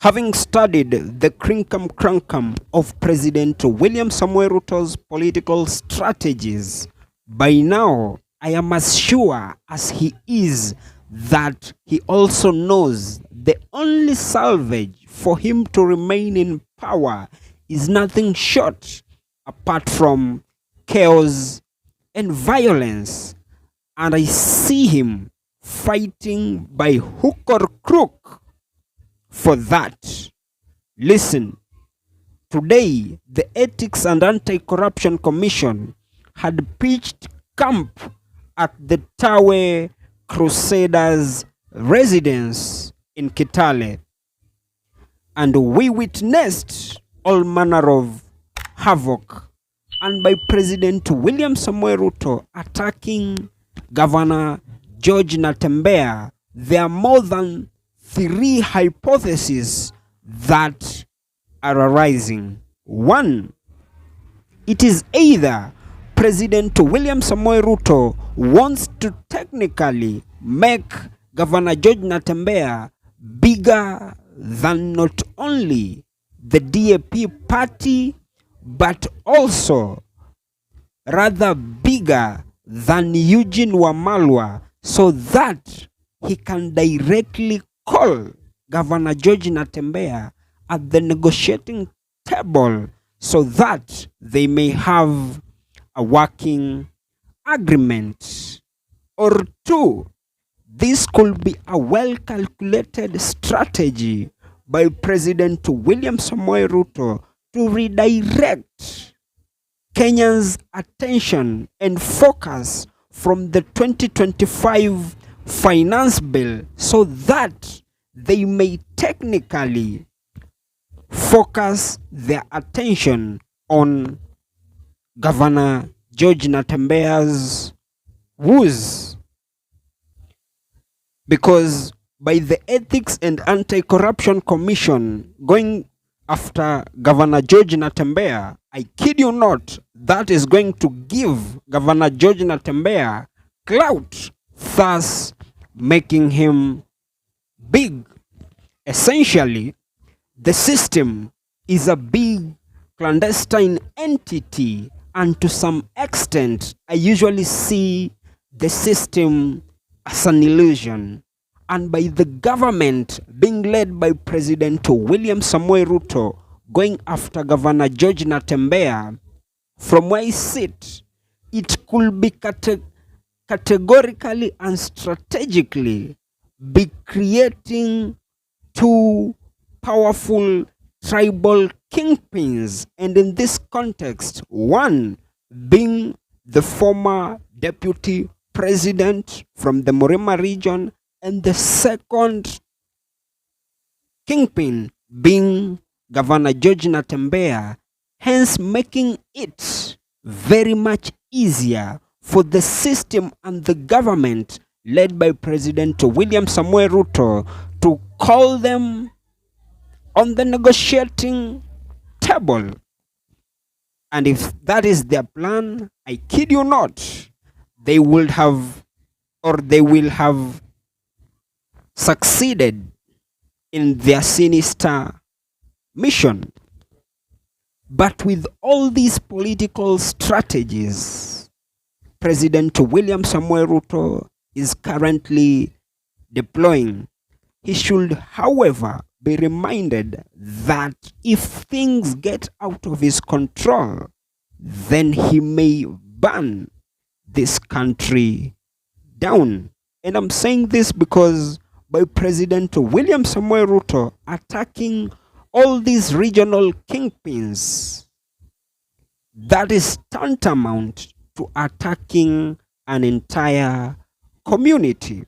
Having studied the crinkum-crankum of President William Samoei Ruto's political strategies, by now I am as sure as he is that he also knows the only salvage for him to remain in power is nothing short apart from chaos and violence. And I see him fighting by hook or crook for that. Listen, today the Ethics and Anti-Corruption Commission had pitched camp at the Tawe Crusaders residence in Kitale, and we witnessed all manner of havoc, and by President William Samoei Ruto attacking Governor George Natembeya. There are more than 3 hypotheses that are arising. 1, it is either President William Samoei Ruto wants to technically make Governor George Natembeya bigger than not only the DAP party, but also rather bigger than Eugene Wamalwa, so that he can directly call Governor George Natembeya at the negotiating table so that they may have a working agreement. Or 2, this could be a well-calculated strategy by President William Samoei Ruto to redirect Kenyans' attention and focus from the 2025 finance bill so that they may technically focus their attention on Governor George Natembeya's woes. Because by the Ethics and Anti-Corruption Commission going after Governor George Natembeya, I kid you not, that is going to give Governor George Natembeya clout, thus making him big. Essentially, the system is a big clandestine entity, and to some extent, I usually see the system as an illusion. And by the government being led by President William Samoei Ruto going after Governor George Natembeya, from where I sit, it could be categorically and strategically be creating 2 powerful tribal kingpins, and in this context, one being the former deputy president from the Murima region, and the second kingpin being Governor George Natembeya, hence making it very much easier for the system and the government led by President William Samoei Ruto to call them on the negotiating table. And if that is their plan, I kid you not, they will have succeeded in their sinister mission. But with all these political strategies President William Samoei Ruto is currently deploying, he should, however, be reminded that if things get out of his control, then he may burn this country down. And I'm saying this because by President William Samoei Ruto attacking all these regional kingpins, that is tantamount to attacking an entire community.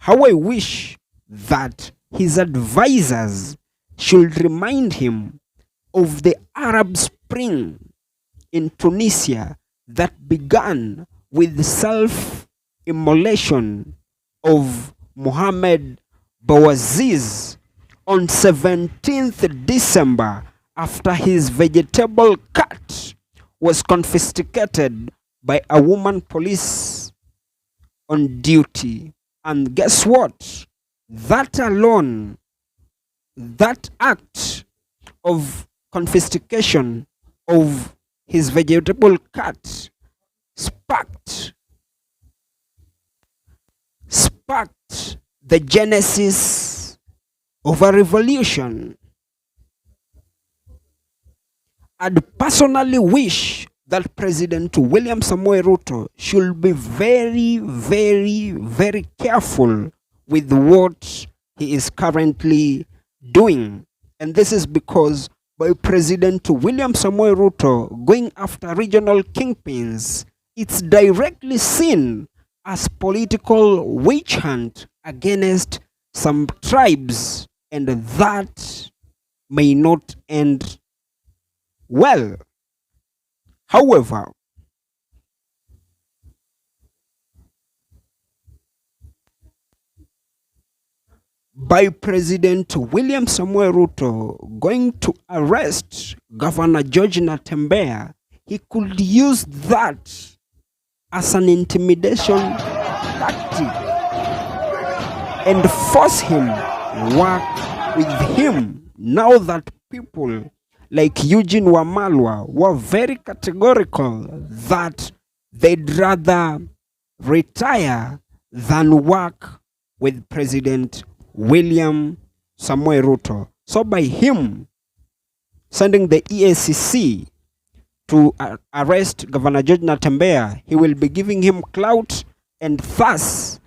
How I wish that his advisors should remind him of the Arab Spring in Tunisia that began with the self-immolation of Mohammed Bouaziz on 17th December after his vegetable cart was confiscated by a woman police on duty. And guess what? That alone that act of confiscation of his vegetable cart sparked the genesis of a revolution. I'd personally wish that President William Samoei Ruto should be very, very, very careful with what he is currently doing. And this is because by President William Samoei Ruto going after regional kingpins, it's directly seen as political witch hunt against some tribes, and that may not end well. However, by President William Samoei Ruto going to arrest Governor George Natembeya, he could use that as an intimidation tactic and force him work with him. Now that people like Eugene Wamalwa were very categorical that they'd rather retire than work with President William Samoei Ruto. So by him sending the EACC to arrest Governor George Natembeya, he will be giving him clout and thus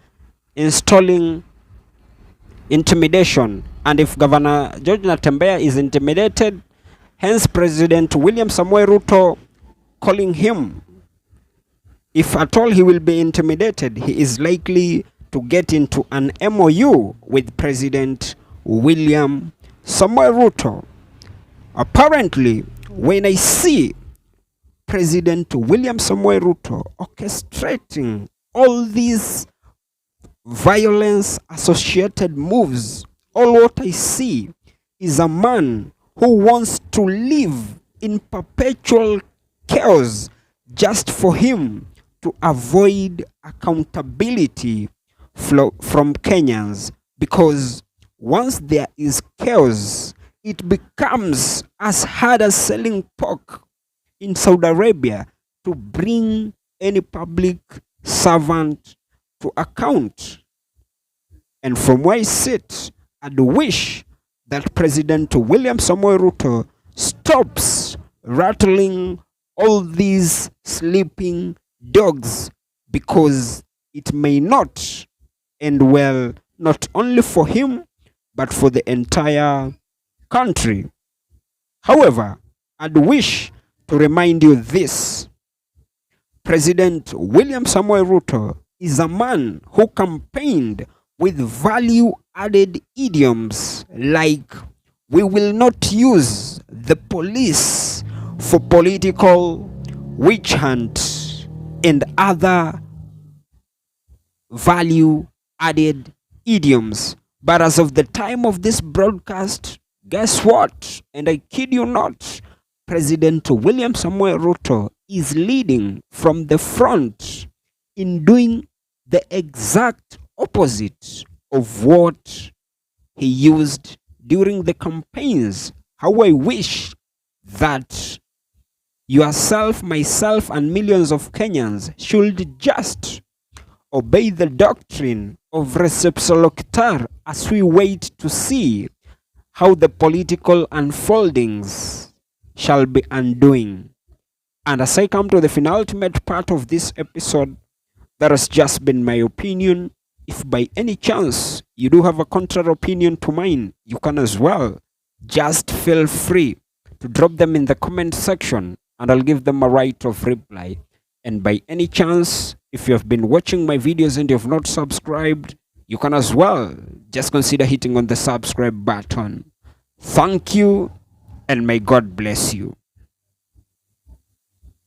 installing intimidation. And if Governor George Natembeya is intimidated, hence President William Samoei Ruto calling him, if at all he will be intimidated, he is likely to get into an MOU with President William Samoei Ruto. Apparently, when I see President William Samoei Ruto orchestrating all these violence associated moves, all what I see is a man who wants to live in perpetual chaos just for him to avoid accountability from Kenyans. Because once there is chaos, it becomes as hard as selling pork in Saudi Arabia to bring any public servant to account. And from where I sit, I'd wish that President William Samoei Ruto stops rattling all these sleeping dogs, because it may not end well, not only for him, but for the entire country. However, I'd wish to remind you this. President William Samoei Ruto is a man who campaigned with value-added idioms like, we will not use the police for political witch hunt, and other value-added idioms. But as of the time of this broadcast, guess what? And I kid you not, President William Samoei Ruto is leading from the front in doing the exact opposite of what he used during the campaigns. How I wish that yourself, myself, and millions of Kenyans should just obey the doctrine of Recep Lokitar as we wait to see how the political unfoldings shall be undoing. And as I come to the penultimate part of this episode, that has just been my opinion. If by any chance you do have a contrary opinion to mine, you can as well. Just feel free to drop them in the comment section and I'll give them a right of reply. And by any chance, if you have been watching my videos and you have not subscribed, you can as well just consider hitting on the subscribe button. Thank you, and may God bless you.